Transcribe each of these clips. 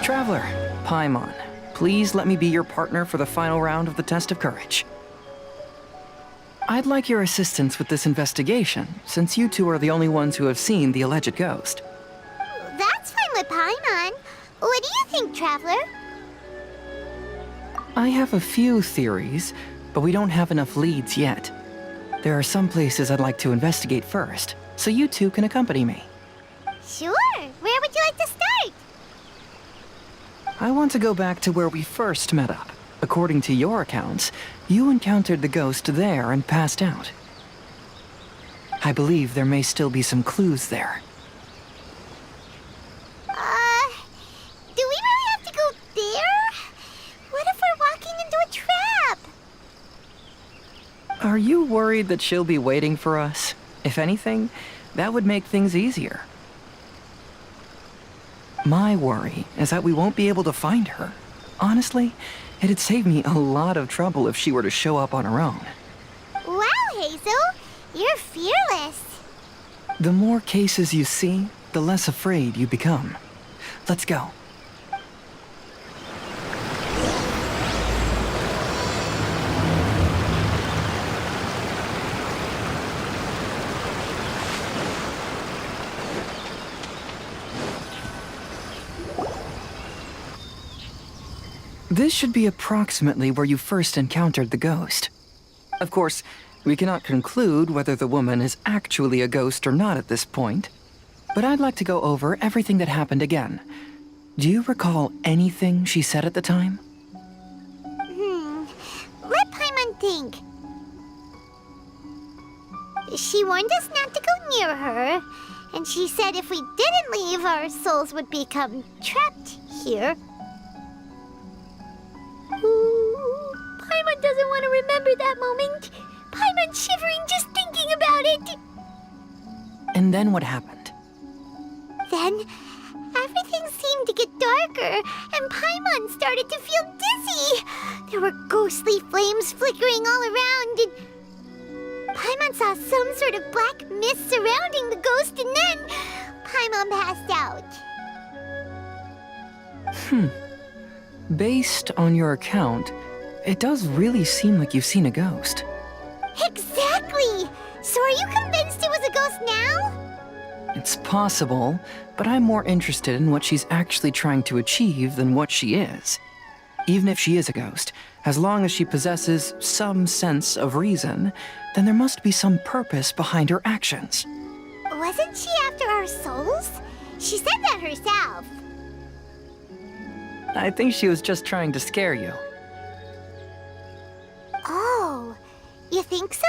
Traveler, Paimon, please let me be your partner for the final round of the test of courage. I'd like your assistance with this investigation, since you two are the only ones who have seen the alleged ghost. That's fine with Paimon. What do you think, Traveler? I have a few theories, but we don't have enough leads yet. There are some places I'd like to investigate first, so you two can accompany me. Sure. Where would you like to start? I want to go back to where we first met up. According to your accounts, you encountered the ghost there and passed out. I believe there may still be some clues there. Do we really have to go there? What if we're walking into a trap? Are you worried that she'll be waiting for us? If anything, that would make things easier. My worry is that we won't be able to find her. Honestly, it'd save me a lot of trouble if she were to show up on her own. Wow, Hazel! You're fearless. The more cases you see, the less afraid you become. Let's go. This should be approximately where you first encountered the ghost. Of course, we cannot conclude whether the woman is actually a ghost or not at this point, but I'd like to go over everything that happened again. Do you recall anything she said at the time? Let Paimon think. She warned us not to go near her, and she said if we didn't leave, our souls would become trapped here. Ooh, Paimon doesn't want to remember that moment. Paimon's shivering just thinking about it. And then what happened? Then, everything seemed to get darker, and Paimon started to feel dizzy. There were ghostly flames flickering all around, and Paimon saw some sort of black mist surrounding the ghost, and then Paimon passed out. Based on your account, it does really seem like you've seen a ghost. Exactly! So are you convinced it was a ghost now? It's possible, but I'm more interested in what she's actually trying to achieve than what she is. Even if she is a ghost, as long as she possesses some sense of reason, then there must be some purpose behind her actions. Wasn't she after our souls? She said that herself. I think she was just trying to scare you. Oh, you think so?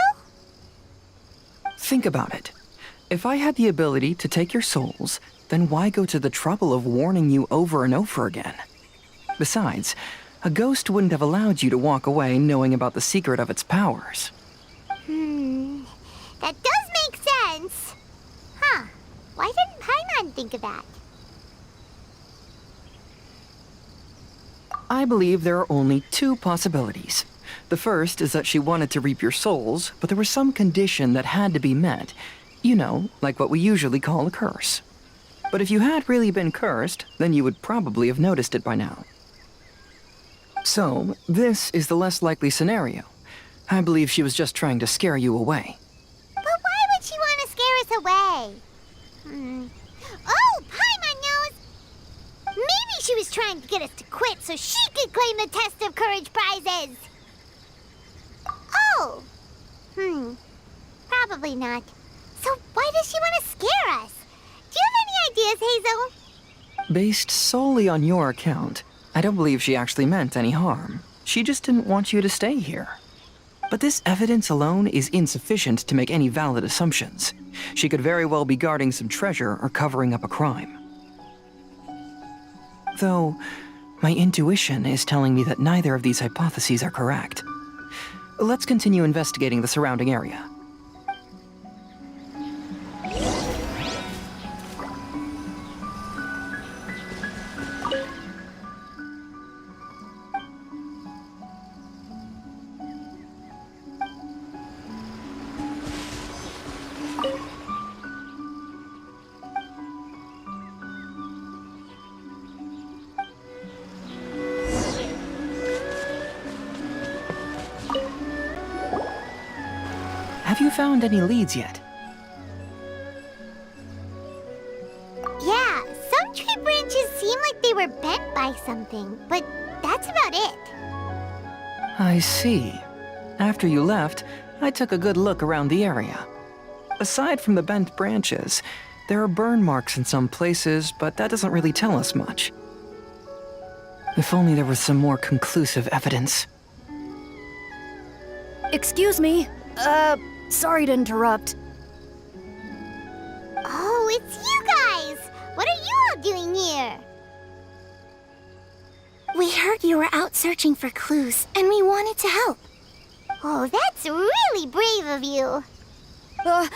Think about it. If I had the ability to take your souls, then why go to the trouble of warning you over and over again? Besides, a ghost wouldn't have allowed you to walk away knowing about the secret of its powers. That does make sense. Huh, why didn't Paimon think of that? I believe there are only two possibilities. The first is that she wanted to reap your souls, but there was some condition that had to be met. You know, like what we usually call a curse. But if you had really been cursed, then you would probably have noticed it by now. So, this is the less likely scenario. I believe she was just trying to scare you away. But why would she want to scare us away? Oh, Paimon knows! Maybe she was trying to get us to quit so she could claim the Test of Courage prizes! Oh! Probably not. So why does she want to scare us? Do you have any ideas, Hazel? Based solely on your account, I don't believe she actually meant any harm. She just didn't want you to stay here. But this evidence alone is insufficient to make any valid assumptions. She could very well be guarding some treasure or covering up a crime. Though, my intuition is telling me that neither of these hypotheses are correct. Let's continue investigating the surrounding area. Have you found any leads yet? Yeah, some tree branches seem like they were bent by something, but that's about it. I see. After you left, I took a good look around the area. Aside from the bent branches, there are burn marks in some places, but that doesn't really tell us much. If only there was some more conclusive evidence. Excuse me. Sorry to interrupt. Oh, it's you guys! What are you all doing here? We heard you were out searching for clues, and we wanted to help. Oh, that's really brave of you.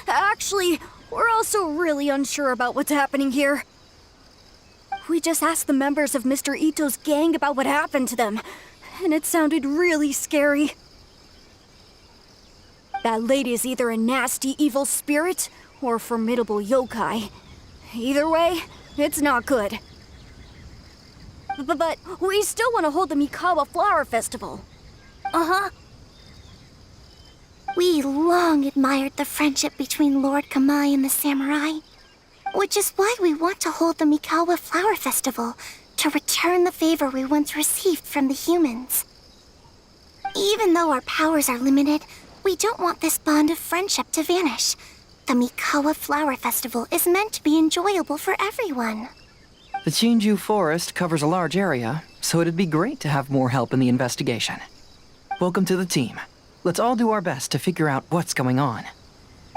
Actually, we're also really unsure about what's happening here. We just asked the members of Mr. Itto's gang about what happened to them, and it sounded really scary. That lady is either a nasty, evil spirit or a formidable yokai. Either way, it's not good. But we still want to hold the Mikawa Flower Festival. Uh-huh. We long admired the friendship between Lord Kamai and the samurai, which is why we want to hold the Mikawa Flower Festival to return the favor we once received from the humans. Even though our powers are limited, we don't want this bond of friendship to vanish. The Mikawa Flower Festival is meant to be enjoyable for everyone. The Chinju Forest covers a large area, so it'd be great to have more help in the investigation. Welcome to the team. Let's all do our best to figure out what's going on.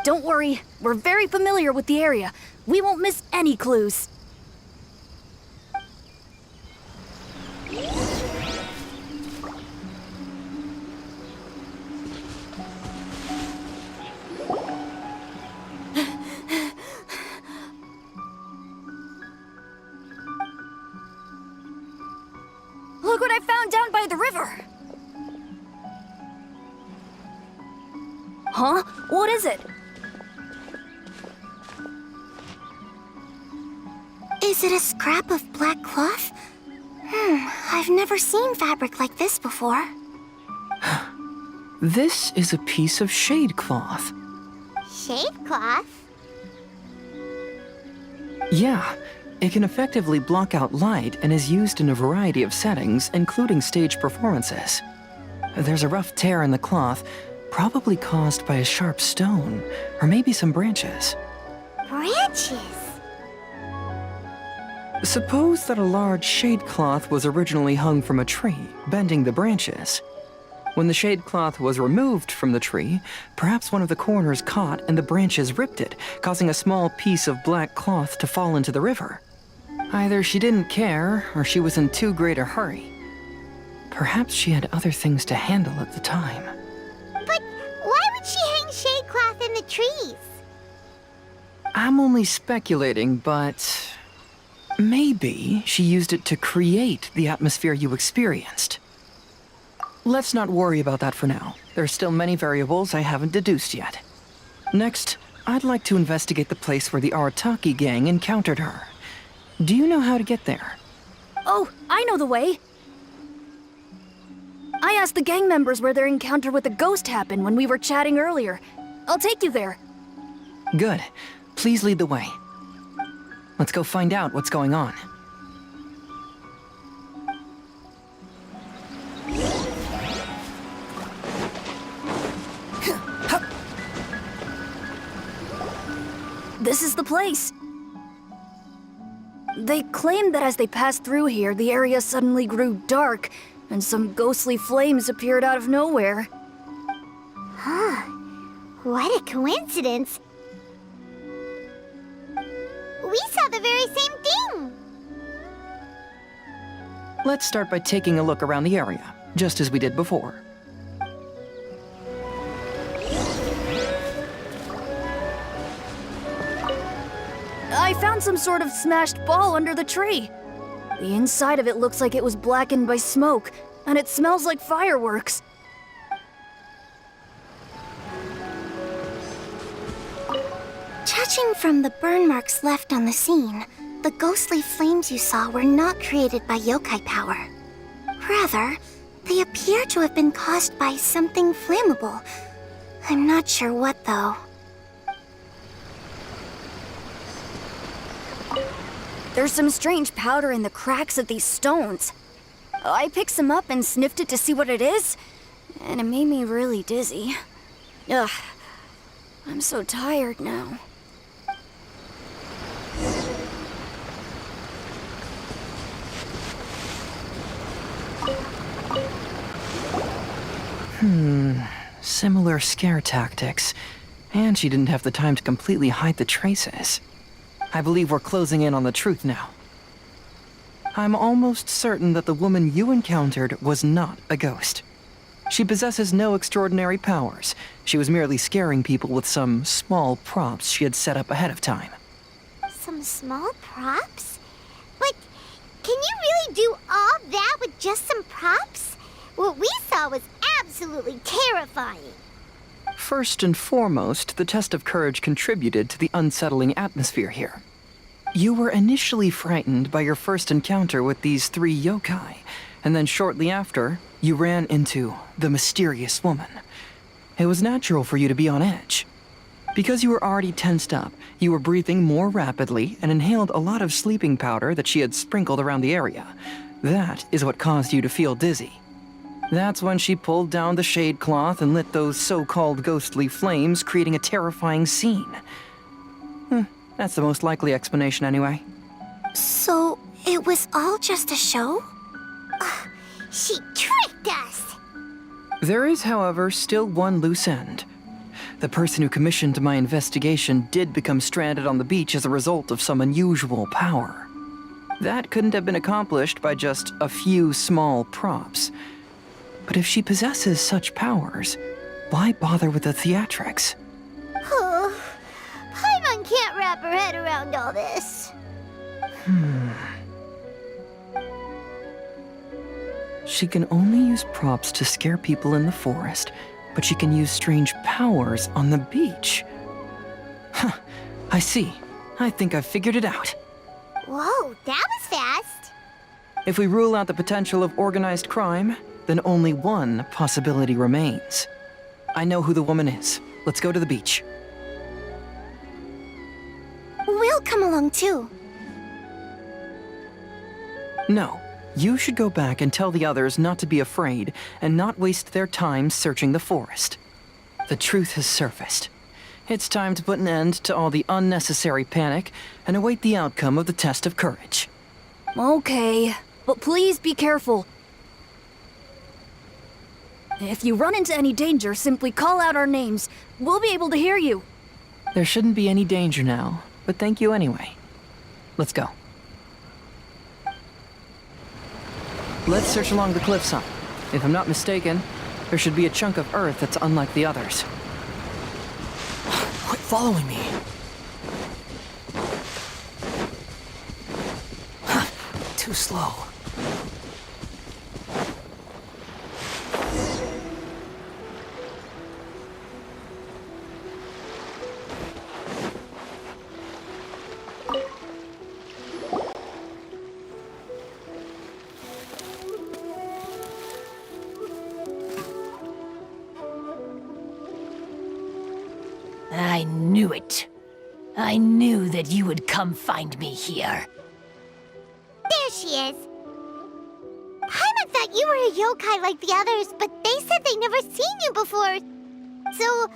Don't worry, we're very familiar with the area. We won't miss any clues. Look what I found down by the river! Huh? What is it? Is it a scrap of black cloth? I've never seen fabric like this before. This is a piece of shade cloth. Shade cloth? Yeah, it can effectively block out light and is used in a variety of settings, including stage performances. There's a rough tear in the cloth, probably caused by a sharp stone, or maybe some branches. Branches? Suppose that a large shade cloth was originally hung from a tree, bending the branches. When the shade cloth was removed from the tree, perhaps one of the corners caught and the branches ripped it, causing a small piece of black cloth to fall into the river. Either she didn't care, or she was in too great a hurry. Perhaps she had other things to handle at the time. But why would she hang shade cloth in the trees? I'm only speculating, but maybe she used it to create the atmosphere you experienced. Let's not worry about that for now. There are still many variables I haven't deduced yet. Next, I'd like to investigate the place where the Arataki gang encountered her. Do you know how to get there? Oh, I know the way. I asked the gang members where their encounter with the ghost happened when we were chatting earlier. I'll take you there. Good. Please lead the way. Let's go find out what's going on. This is the place. They claimed that as they passed through here, the area suddenly grew dark, and some ghostly flames appeared out of nowhere. Huh. What a coincidence. We saw the very same thing. Let's start by taking a look around the area, just as we did before. I found some sort of smashed ball under the tree. The inside of it looks like it was blackened by smoke, and it smells like fireworks. Judging from the burn marks left on the scene, the ghostly flames you saw were not created by yokai power. Rather, they appear to have been caused by something flammable. I'm not sure what, though. There's some strange powder in the cracks of these stones. I picked some up and sniffed it to see what it is, and it made me really dizzy. Ugh, I'm so tired now. Similar scare tactics. And she didn't have the time to completely hide the traces. I believe we're closing in on the truth now. I'm almost certain that the woman you encountered was not a ghost. She possesses no extraordinary powers. She was merely scaring people with some small props she had set up ahead of time. Some small props? But can you really do all that with just some props? What we saw was absolutely terrifying. First and foremost, the test of courage contributed to the unsettling atmosphere here. You were initially frightened by your first encounter with these 3 yokai, and then shortly after, you ran into the mysterious woman. It was natural for you to be on edge. Because you were already tensed up, you were breathing more rapidly and inhaled a lot of sleeping powder that she had sprinkled around the area. That is what caused you to feel dizzy. That's when she pulled down the shade cloth and lit those so-called ghostly flames, creating a terrifying scene. That's the most likely explanation anyway. So, it was all just a show? She tricked us! There is, however, still one loose end. The person who commissioned my investigation did become stranded on the beach as a result of some unusual power. That couldn't have been accomplished by just a few small props. But if she possesses such powers, why bother with the theatrics? Oh, Paimon can't wrap her head around all this. She can only use props to scare people in the forest, but she can use strange powers on the beach. Huh, I see. I think I've figured it out. Whoa, that was fast. If we rule out the potential of organized crime, then only one possibility remains. I know who the woman is. Let's go to the beach. We'll come along too. No, you should go back and tell the others not to be afraid and not waste their time searching the forest. The truth has surfaced. It's time to put an end to all the unnecessary panic and await the outcome of the test of courage. Okay, but please be careful. If you run into any danger, simply call out our names. We'll be able to hear you. There shouldn't be any danger now, but thank you anyway. Let's go. Let's search along the cliffside. If I'm not mistaken, there should be a chunk of earth that's unlike the others. Quit following me. Too slow. I knew it. I knew that you would come find me here. There she is. Paimon thought you were a yokai like the others, but they said they'd never seen you before. So,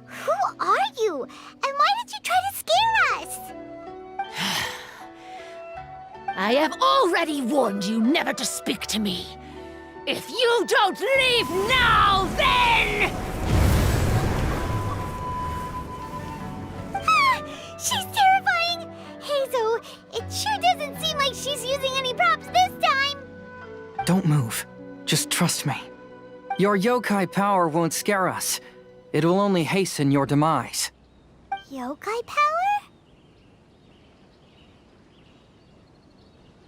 who are you? And why did you try to scare us? I have already warned you never to speak to me. If you don't leave now, then... She's terrifying! Hazel, it sure doesn't seem like she's using any props this time! Don't move. Just trust me. Your yokai power won't scare us. It will only hasten your demise. Yokai power?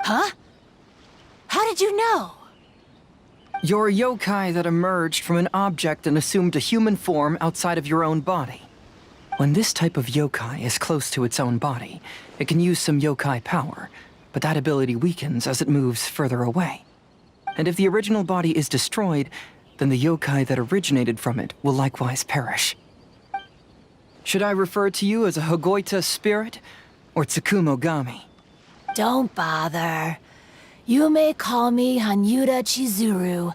Huh? How did you know? You're a yokai that emerged from an object and assumed a human form outside of your own body. When this type of yokai is close to its own body, it can use some yokai power, but that ability weakens as it moves further away. And if the original body is destroyed, then the yokai that originated from it will likewise perish. Should I refer to you as a Hagoita spirit or Tsukumogami? Don't bother. You may call me Hanyuda Chizuru.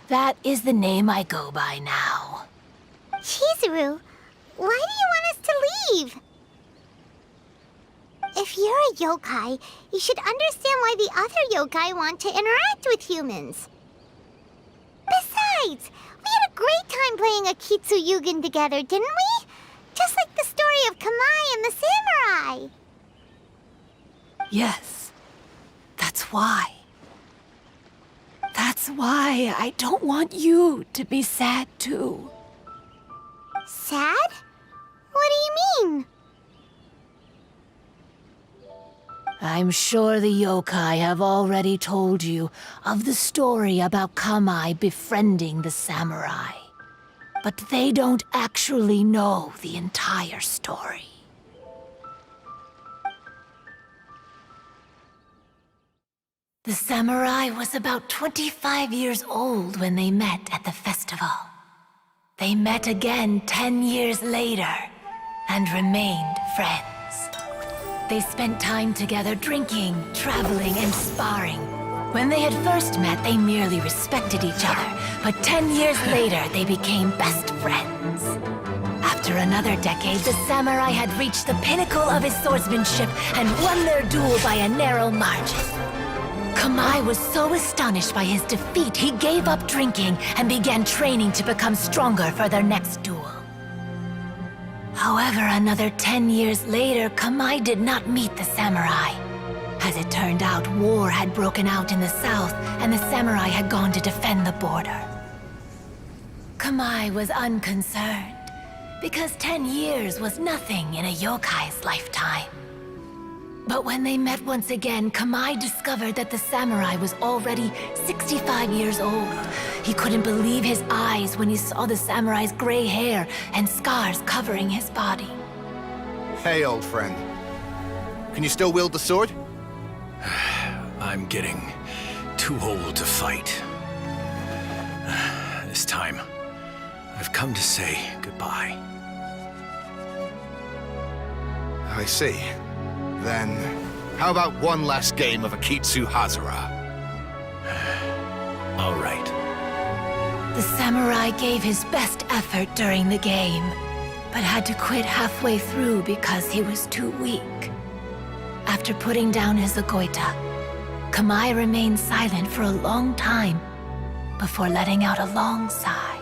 That is the name I go by now. Chizuru, why do you want us to leave? If you're a yokai, you should understand why the other yokai want to interact with humans. Besides, we had a great time playing Akitsu Yugen together, didn't we? Just like the story of Kamai and the samurai. Yes, that's why. That's why I don't want you to be sad too. Sad? What do you mean? I'm sure the yokai have already told you of the story about Kamai befriending the samurai. But they don't actually know the entire story. The samurai was about 25 years old when they met at the festival. They met again 10 years later and remained friends. They spent time together drinking, traveling, and sparring. When they had first met, they merely respected each other, but 10 years later, they became best friends. After another decade, the samurai had reached the pinnacle of his swordsmanship and won their duel by a narrow margin. Kamai was so astonished by his defeat, he gave up drinking and began training to become stronger for their next duel. However, another 10 years later, Kamai did not meet the samurai. As it turned out, war had broken out in the south, and the samurai had gone to defend the border. Kamai was unconcerned, because 10 years was nothing in a yokai's lifetime. But when they met once again, Kamai discovered that the samurai was already 65 years old. He couldn't believe his eyes when he saw the samurai's gray hair and scars covering his body. Hey, old friend. Can you still wield the sword? I'm getting too old to fight. This time, I've come to say goodbye. I see. Then, how about one last game of Akitsu Hazara? All right. The samurai gave his best effort during the game, but had to quit halfway through because he was too weak. After putting down his Agoita, Kamai remained silent for a long time before letting out a long sigh.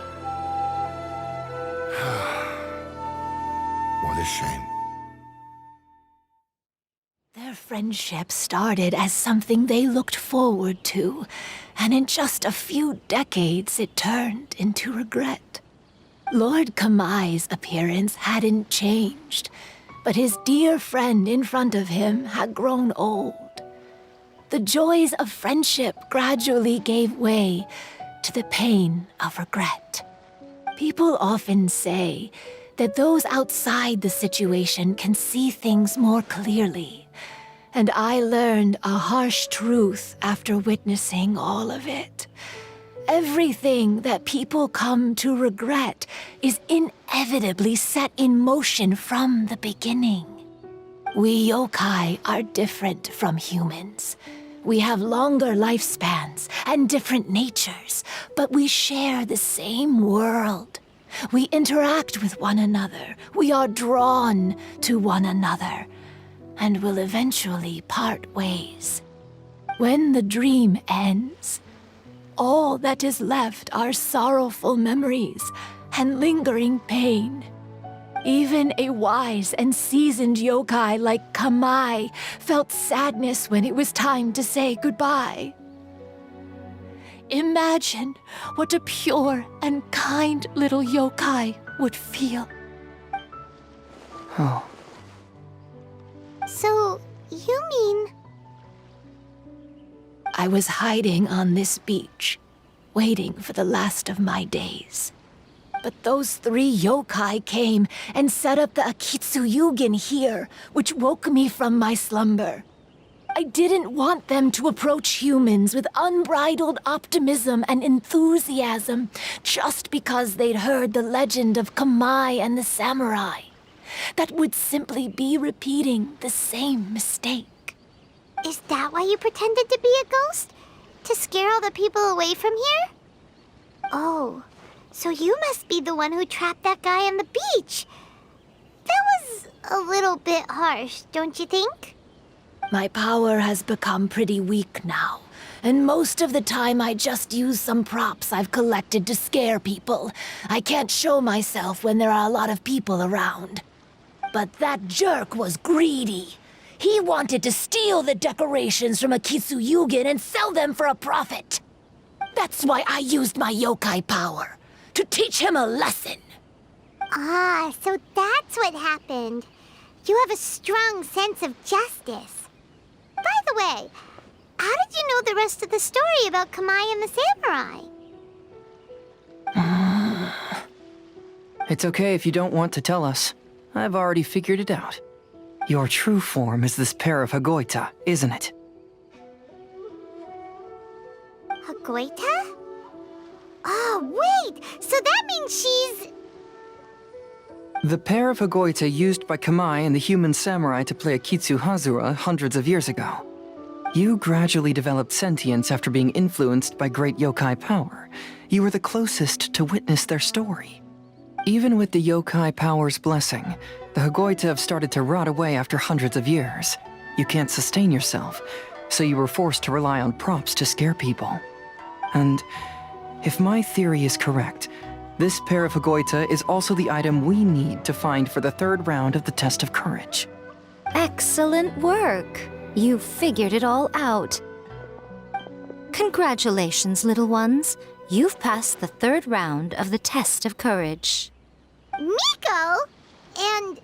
What a shame. Their friendship started as something they looked forward to, and in just a few decades it turned into regret. Lord Kamai's appearance hadn't changed, but his dear friend in front of him had grown old. The joys of friendship gradually gave way to the pain of regret. People often say that those outside the situation can see things more clearly. And I learned a harsh truth after witnessing all of it. Everything that people come to regret is inevitably set in motion from the beginning. We yokai are different from humans. We have longer lifespans and different natures, but we share the same world. We interact with one another. We are drawn to one another, and will eventually part ways. When the dream ends, all that is left are sorrowful memories and lingering pain. Even a wise and seasoned yokai like Kamai felt sadness when it was time to say goodbye. Imagine what a pure and kind little yokai would feel. Oh. So, you mean... I was hiding on this beach, waiting for the last of my days. But those 3 yokai came and set up the Akitsu Yugen here, which woke me from my slumber. I didn't want them to approach humans with unbridled optimism and enthusiasm just because they'd heard the legend of Kamai and the samurai. that would simply be repeating the same mistake. Is that why you pretended to be a ghost? To scare all the people away from here? Oh, so you must be the one who trapped that guy on the beach. That was a little bit harsh, don't you think? My power has become pretty weak now, and most of the time I just use some props I've collected to scare people. I can't show myself when there are a lot of people around. But that jerk was greedy. He wanted to steal the decorations from Akitsu Yugen and sell them for a profit. That's why I used my yokai power, to teach him a lesson. Ah, so that's what happened. You have a strong sense of justice. By the way, how did you know the rest of the story about Kamai and the samurai? It's okay if you don't want to tell us. I've already figured it out. Your true form is this pair of Hagoita, isn't it? Hagoita? Oh, wait! So that means she's... The pair of Hagoita used by Kamai and the human samurai to play Akitsu Hazura hundreds of years ago. You gradually developed sentience after being influenced by great yokai power. You were the closest to witness their story. Even with the yokai power's blessing, the Hagoita have started to rot away after hundreds of years. You can't sustain yourself, so you were forced to rely on props to scare people. And if my theory is correct, this pair of Hagoita is also the item we need to find for the third round of the test of courage. Excellent work. You figured it all out. Congratulations, little ones. You've passed the third round of the test of courage. Miko? And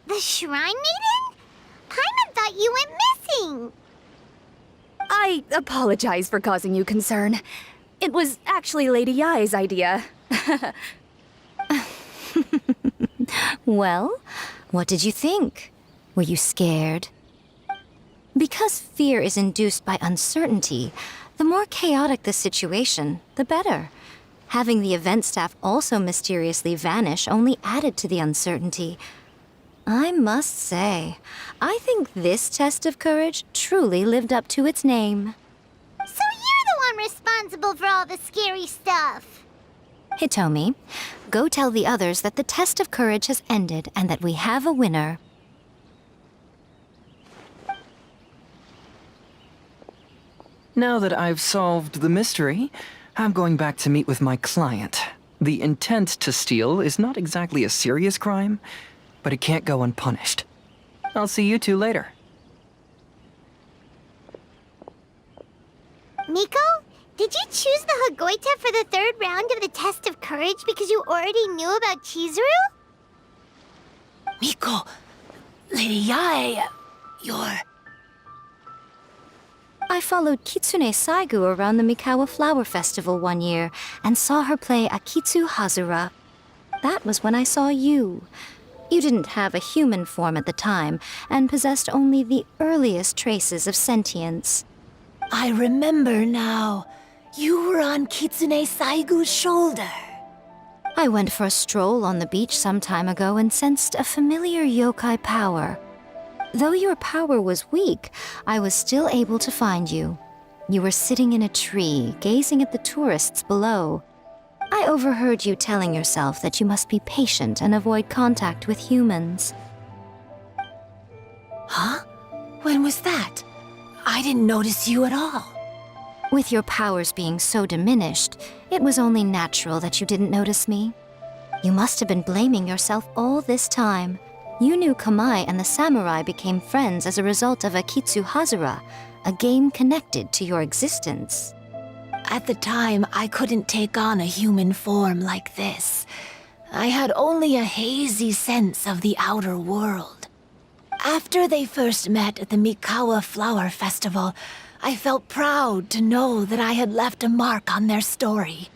the Shrine Maiden? Paimon thought you went missing. I apologize for causing you concern. It was actually Lady Yai's idea. Well, what did you think? Were you scared? Because fear is induced by uncertainty, the more chaotic the situation, the better. Having the event staff also mysteriously vanish only added to the uncertainty. I must say, I think this test of courage truly lived up to its name. So you're the one responsible for all the scary stuff. Hitomi, go tell the others that the test of courage has ended and that we have a winner. Now that I've solved the mystery, I'm going back to meet with my client. The intent to steal is not exactly a serious crime, but it can't go unpunished. I'll see you two later. Miko, did you choose the Hagoita for the third round of the test of courage because you already knew about Chizuru? Miko, Lady Yae, you're... I followed Kitsune Saigu around the Mikawa Flower Festival one year and saw her play Akitsu Hazura. That was when I saw you. You didn't have a human form at the time and possessed only the earliest traces of sentience. I remember now. You were on Kitsune Saigu's shoulder. I went for a stroll on the beach some time ago and sensed a familiar yokai power. Though your power was weak, I was still able to find you. You were sitting in a tree, gazing at the tourists below. I overheard you telling yourself that you must be patient and avoid contact with humans. Huh? When was that? I didn't notice you at all. With your powers being so diminished, it was only natural that you didn't notice me. You must have been blaming yourself all this time. You knew Kamai and the samurai became friends as a result of Akitsu Hazura, a game connected to your existence. At the time, I couldn't take on a human form like this. I had only a hazy sense of the outer world. After they first met at the Mikawa Flower Festival, I felt proud to know that I had left a mark on their story.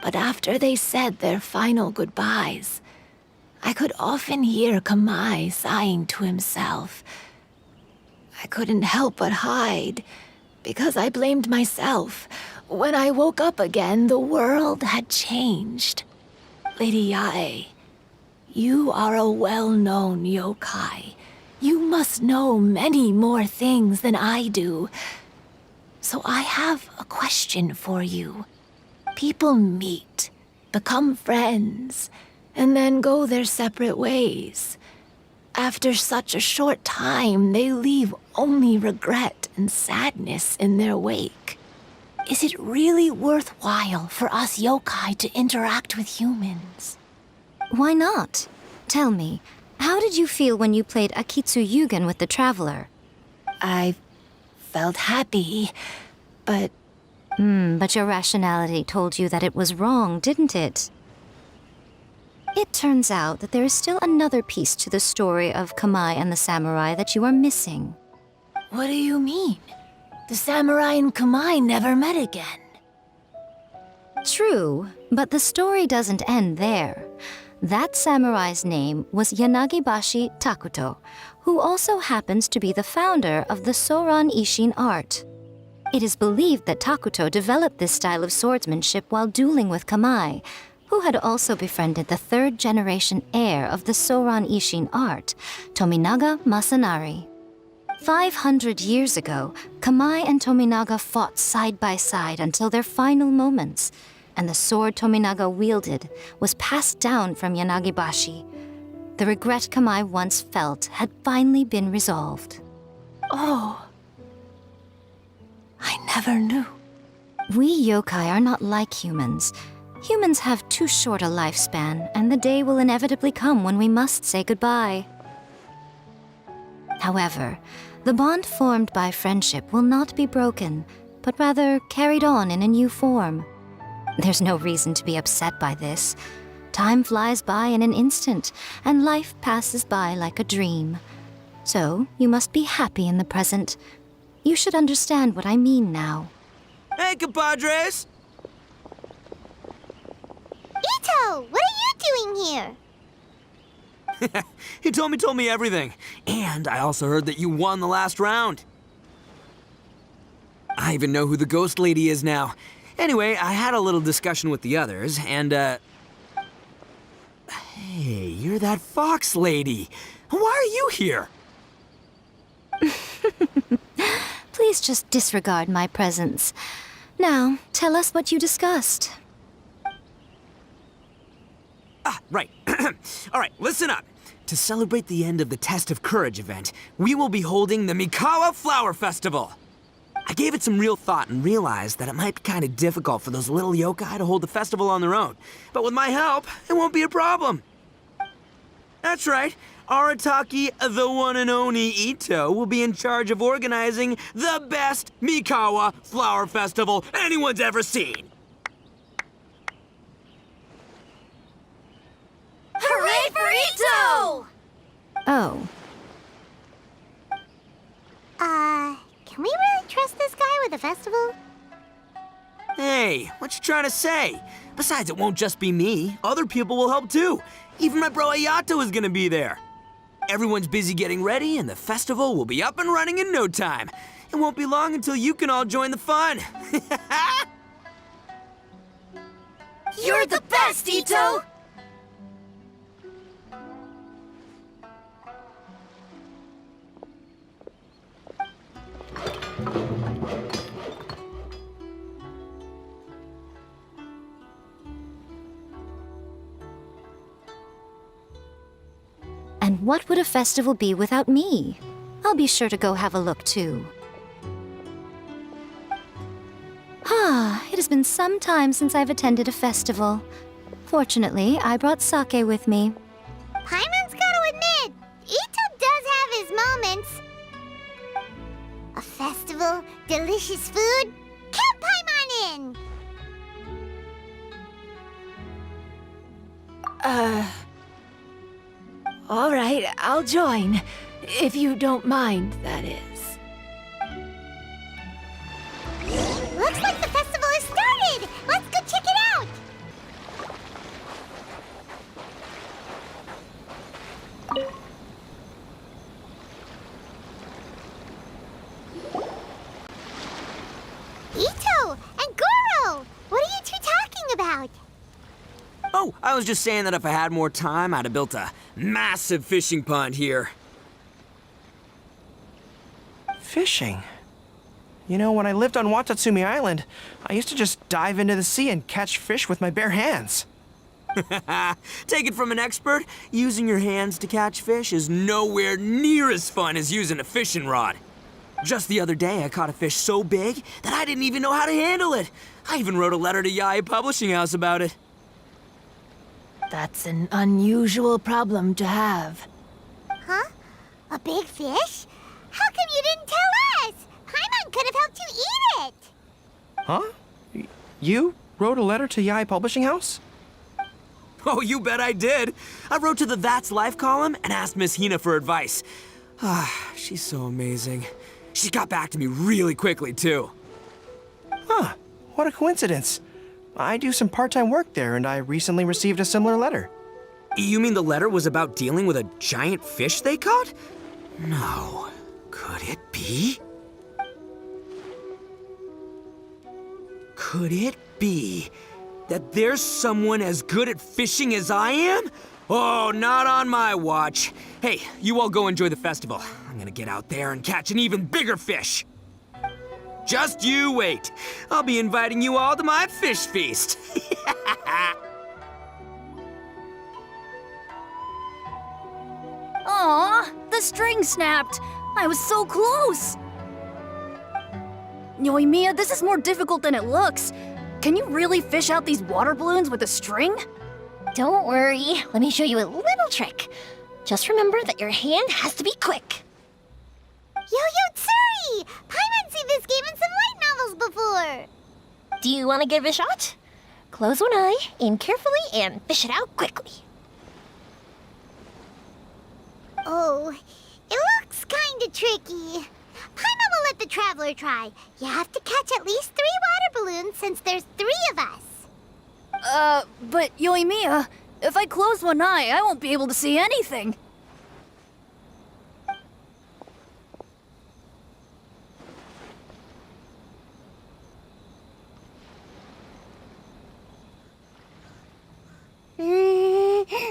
But after they said their final goodbyes, I could often hear Kamai sighing to himself. I couldn't help but hide, because I blamed myself. When I woke up again, the world had changed. Lady Yae, You are a well-known yokai. You must know many more things than I do. So I have a question for you. People meet, become friends, and then go their separate ways. After such a short time, they leave only regret and sadness in their wake. Is it really worthwhile for us yokai to interact with humans? Why not? Tell me, how did you feel when you played Akitsu Yugen with the Traveler? I felt happy, but But your rationality told you that it was wrong, didn't it? It turns out that there is still another piece to the story of Kamai and the samurai that you are missing. what do you mean? The samurai and Kamai never met again. True, but the story doesn't end there. That samurai's name was Yanagibashi Takuto, who also happens to be the founder of the Soran Ishin art. It is believed that Takuto developed this style of swordsmanship while dueling with Kamai, who had also befriended the third-generation heir of the Soran Ishin art, Tominaga Masanari. 500 years ago, Kamai and Tominaga fought side by side until their final moments, and the sword Tominaga wielded was passed down from Yanagibashi. The regret Kamai once felt had finally been resolved. Oh, I never knew. We yokai are not like humans. Humans have too short a lifespan, and the day will inevitably come when we must say goodbye. However, the bond formed by friendship will not be broken, but rather carried on in a new form. There's no reason to be upset by this. Time flies by in an instant, and life passes by like a dream. So, you must be happy in the present. You should understand what I mean now. Hey, compadres! Itto, what are you doing here? He told me everything. And I also heard that you won the last round. I even know who the ghost lady is now. Anyway, I had a little discussion with the others, and, Hey, you're that fox lady. Why are you here? Please just disregard my presence. Now, tell us what you discussed. Ah, right. All right, listen up. To celebrate the end of the Test of Courage event, we will be holding the Mikawa Flower Festival. I gave it some real thought and realized that it might be kind of difficult for those little yokai to hold the festival on their own. But with my help, it won't be a problem. That's right. Arataki, the one and only Itto, will be in charge of organizing the best Mikawa Flower Festival anyone's ever seen. Hooray for Itto! Oh, Can we really trust this guy with a festival? Hey, what you trying to say? Besides, it won't just be me. Other people will help too. Even my bro Ayato is gonna be there. Everyone's busy getting ready, and the festival will be up and running in no time. It won't be long until you can all join the fun. you're the best, Itto! And what would a festival be without me? I'll be sure to go have a look too. It has been some time since I've attended a festival. Fortunately, I brought sake with me. Paimon's gotta admit, Itto does have his moments. A festival, delicious food, count Paimon in! All right, I'll join. If you don't mind, that is. Looks like the festival has started! Let's go check it out! Itto and Goro! What are you two talking about? Oh, I was just saying that if I had more time, I'd have built a massive fishing pond here. Fishing? You know, when I lived on Watatsumi Island, I used to just dive into the sea and catch fish with my bare hands. Take it from an expert, using your hands to catch fish is nowhere near as fun as using a fishing rod. Just the other day, I caught a fish so big that I didn't even know how to handle it. I even wrote a letter to Yae Publishing House about it. That's an unusual problem to have. Huh? A big fish? How come you didn't tell us? Paimon could have helped you eat it. Huh? You wrote a letter to Yae Publishing House? Oh, you bet I did. I wrote to the That's Life column and asked Miss Hina for advice. She's so amazing. She got back to me really quickly, too. Huh, what a coincidence. I do some part-time work there, and I recently received a similar letter. You mean the letter was about dealing with a giant fish they caught? No. Could it be? Could it be that there's someone as good at fishing as I am? Oh, not on my watch. Hey, you all go enjoy the festival. I'm gonna get out there and catch an even bigger fish. Just you wait. I'll be inviting you all to my fish feast. Aw, the string snapped. I was so close. Yoimiya, this is more difficult than it looks. Can you really fish out these water balloons with a string? Don't worry. Let me show you a little trick. Just remember that your hand has to be quick. Yo-Yo Tsuri! Paimon's seen this game in some light novels before. Do you want to give it a shot? Close one eye, aim carefully, and fish it out quickly. Oh, it looks kinda tricky. Paimon will let the traveler try. You have to catch at least 3 water balloons since there's 3 of us. But Yoimiya, if I close one eye, I won't be able to see anything.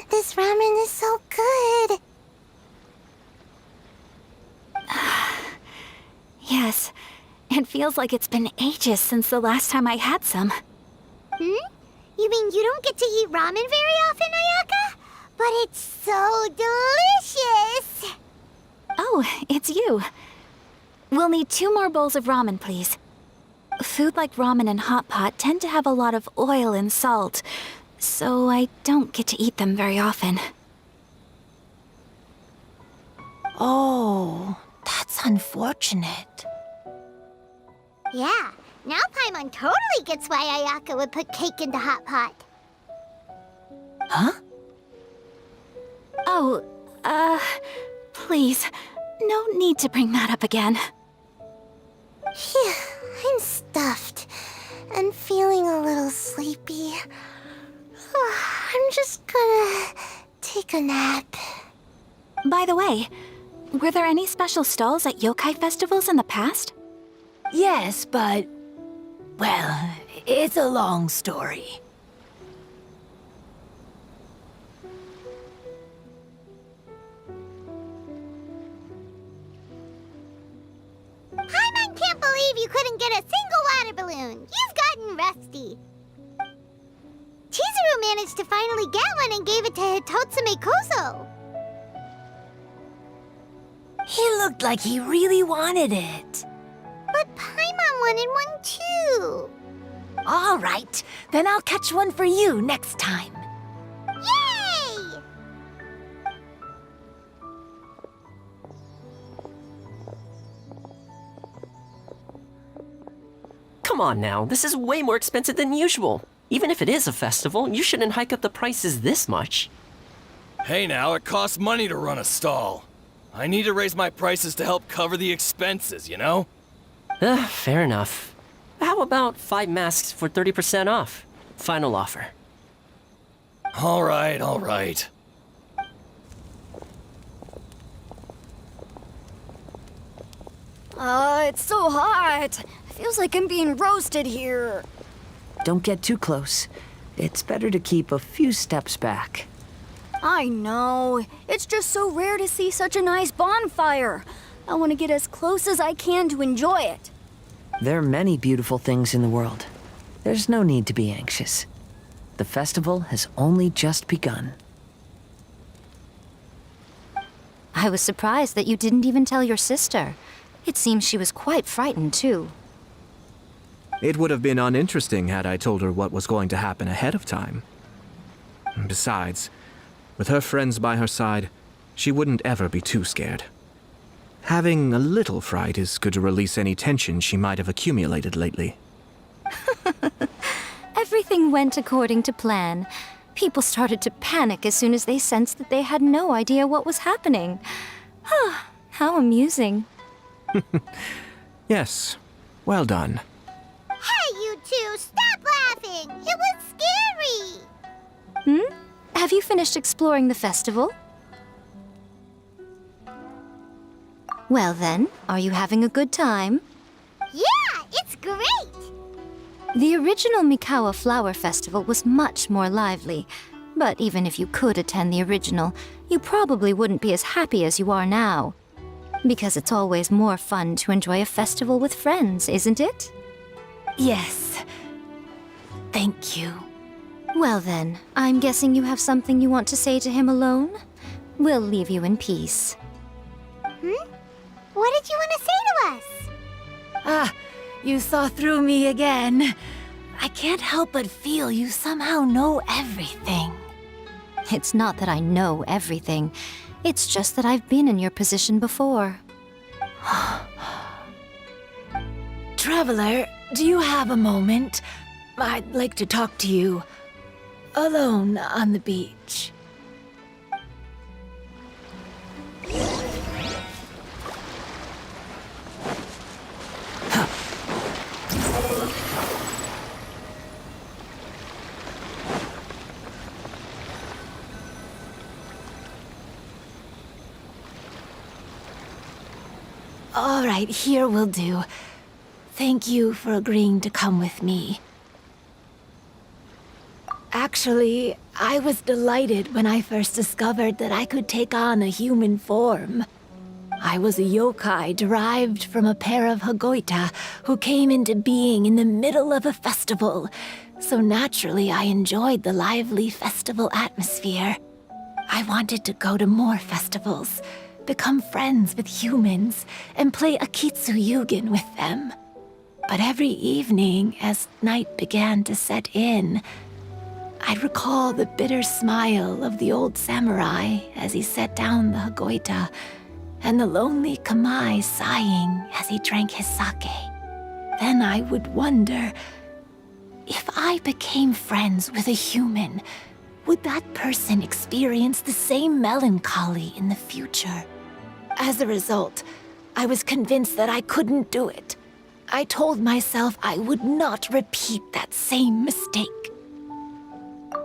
This ramen is so good. Yes, it feels like it's been ages since the last time I had some. You mean you don't get to eat ramen very often, Ayaka? But it's so delicious! Oh, it's you. We'll need 2 more bowls of ramen, please. Food like ramen and hot pot tend to have a lot of oil and salt, so I don't get to eat them very often. Oh, that's unfortunate. Yeah, now Paimon totally gets why Ayaka would put cake into hot pot. Huh? Oh, please, no need to bring that up again. Phew, I'm stuffed and feeling a little sleepy. I'm just gonna take a nap. By the way, were there any special stalls at yokai festivals in the past? Yes, but... well, it's a long story. Paimon can't believe you couldn't get a single water balloon. You've gotten rusty. Chizuru managed to finally get one and gave it to Hitotsume Kozo. He looked like he really wanted it. But Paimon wanted one too. All right, then I'll catch one for you next time. Yay! Come on now, this is way more expensive than usual. Even if it is a festival, you shouldn't hike up the prices this much. Hey now, it costs money to run a stall. I need to raise my prices to help cover the expenses, you know? Fair enough. How about 5 masks for 30% off? Final offer. All right, all right. It's so hot. Feels like I'm being roasted here. Don't get too close. it's better to keep a few steps back. I know. It's just so rare to see such a nice bonfire. I want to get as close as I can to enjoy it. There are many beautiful things in the world. There's no need to be anxious. The festival has only just begun. I was surprised that you didn't even tell your sister. It seems she was quite frightened, too. It would have been uninteresting had I told her what was going to happen ahead of time. Besides, with her friends by her side, she wouldn't ever be too scared. Having a little fright is good to release any tension she might have accumulated lately. Everything went according to plan. People started to panic as soon as they sensed that they had no idea what was happening. How amusing. Yes, well done. Hey, you two, stop laughing! It was scary! Have you finished exploring the festival? Well then, are you having a good time? Yeah, it's great! The original Mikawa Flower Festival was much more lively, but even if you could attend the original, you probably wouldn't be as happy as you are now. Because it's always more fun to enjoy a festival with friends, isn't it? Yes. Thank you. Well then, I'm guessing you have something you want to say to him alone? We'll leave you in peace. What did you want to say to us? Ah, you saw through me again. I can't help but feel you somehow know everything. It's not that I know everything. It's just that I've been in your position before. Traveler, do you have a moment? I'd like to talk to you. Alone on the beach. All right, here will do. Thank you for agreeing to come with me. Actually, I was delighted when I first discovered that I could take on a human form. I was a yokai derived from a pair of Hagoita who came into being in the middle of a festival, so naturally I enjoyed the lively festival atmosphere. I wanted to go to more festivals, become friends with humans, and play Akitsu Yugen with them. But every evening, as night began to set in, I'd recall the bitter smile of the old samurai as he set down the Hagoita, and the lonely Kamai sighing as he drank his sake. Then I would wonder, if I became friends with a human, would that person experience the same melancholy in the future? As a result, I was convinced that I couldn't do it. I told myself I would not repeat that same mistake.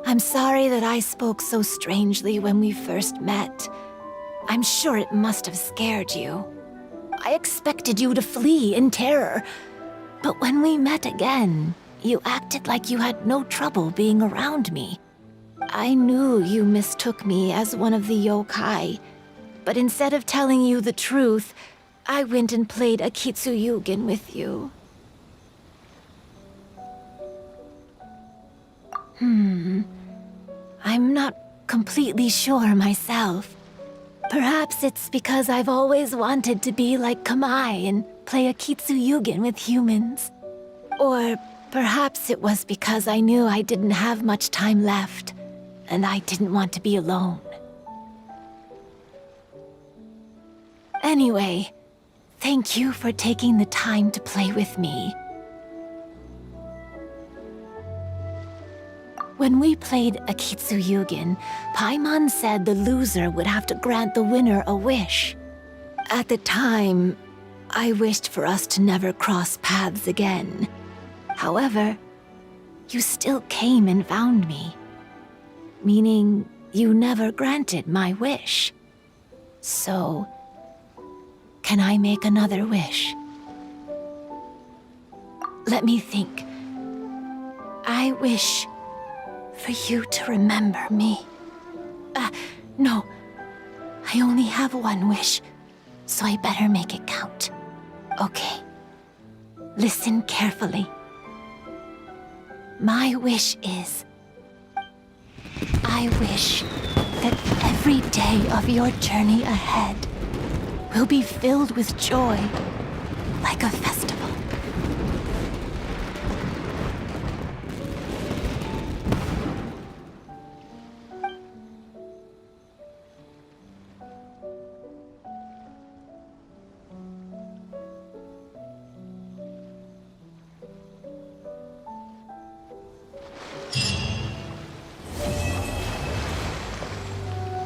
I'm sorry that I spoke so strangely when we first met. I'm sure it must have scared you. I expected you to flee in terror. But when we met again, you acted like you had no trouble being around me. I knew you mistook me as one of the yokai, but instead of telling you the truth, I went and played Akitsu Yugen with you. I'm not completely sure myself. Perhaps it's because I've always wanted to be like Kamai and play Akitsu Yugen with humans. Or perhaps it was because I knew I didn't have much time left, and I didn't want to be alone. Anyway, thank you for taking the time to play with me. When we played Akitsu Yugen, Paimon said the loser would have to grant the winner a wish. At the time, I wished for us to never cross paths again. However, you still came and found me. Meaning, you never granted my wish. So, can I make another wish? Let me think. I wish for you to remember me. No. I only have one wish, so I better make it count. Okay. Listen carefully. My wish is... I wish that every day of your journey ahead will be filled with joy, like a festival.